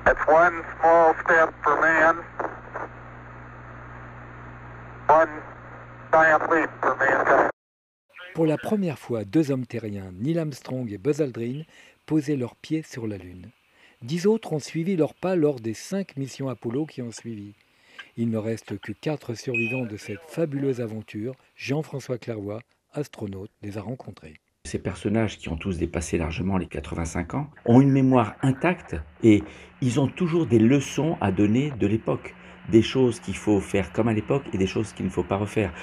That's one small step for man, one giant leap for mankind. Pour la première fois, deux hommes terriens, Neil Armstrong et Buzz Aldrin, posaient leurs pieds sur la Lune. 10 autres ont suivi leurs pas lors des 5 missions Apollo qui ont suivi. Il ne reste que 4 survivants de cette fabuleuse aventure. Jean-François Clairvoy, astronaute, les a rencontrés. Ces personnages qui ont tous dépassé largement les 85 ans ont une mémoire intacte et ils ont toujours des leçons à donner de l'époque. Des choses qu'il faut faire comme à l'époque et des choses qu'il ne faut pas refaire.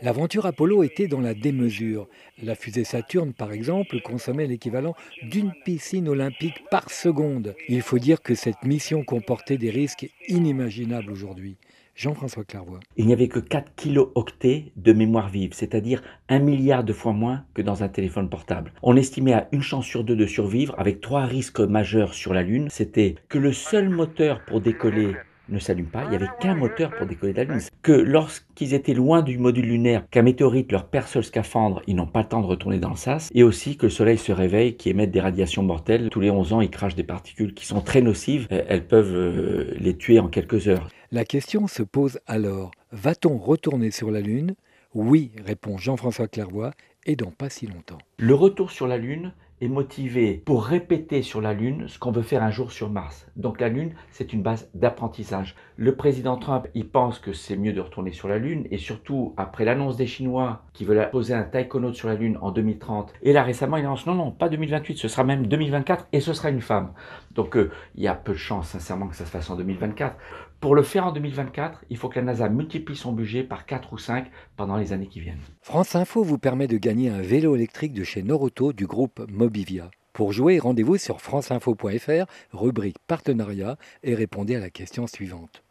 L'aventure Apollo était dans la démesure. La fusée Saturne, par exemple, consommait l'équivalent d'une piscine olympique par seconde. Il faut dire que cette mission comportait des risques inimaginables aujourd'hui. Jean-François Clairvoy. Il n'y avait que 4 kilo-octets de mémoire vive, c'est-à-dire 1 milliard de fois moins que dans un téléphone portable. On estimait à une chance sur deux de survivre avec 3 risques majeurs sur la Lune. C'était que le seul moteur pour décoller ne s'allume pas, il n'y avait qu'un moteur pour décoller de la Lune. Que lorsqu'ils étaient loin du module lunaire, qu'un météorite leur perce le scaphandre, ils n'ont pas le temps de retourner dans le sas. Et aussi que le soleil se réveille, qui émettent des radiations mortelles. Tous les 11 ans, ils crachent des particules qui sont très nocives. Elles peuvent les tuer en quelques heures. La question se pose alors, va-t-on retourner sur la Lune? Oui, répond Jean-François Clairvoy, et dans pas si longtemps. Le retour sur la Lune est motivé pour répéter sur la Lune ce qu'on veut faire un jour sur Mars. Donc la Lune, c'est une base d'apprentissage. Le président Trump, il pense que c'est mieux de retourner sur la Lune, et surtout après l'annonce des Chinois qui veulent poser un taïkonaute sur la Lune en 2030. Et là récemment, il annonce non, pas 2028, ce sera même 2024, et ce sera une femme. Donc il y a peu de chance, sincèrement, que ça se fasse en 2024. Pour le faire en 2024, il faut que la NASA multiplie son budget par 4 ou 5 pendant les années qui viennent. France Info vous permet de gagner un vélo électrique de chez Norauto du groupe Mobivia. Pour jouer, rendez-vous sur franceinfo.fr, rubrique partenariat, et répondez à la question suivante.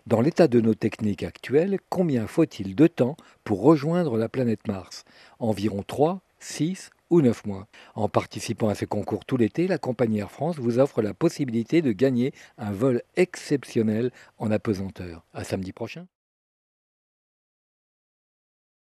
Dans l'état de nos techniques actuelles, combien faut-il de temps pour rejoindre la planète Mars? Environ 3, 6 ou 9 mois. En participant à ce concours tout l'été, la compagnie Air France vous offre la possibilité de gagner un vol exceptionnel en apesanteur. À samedi prochain.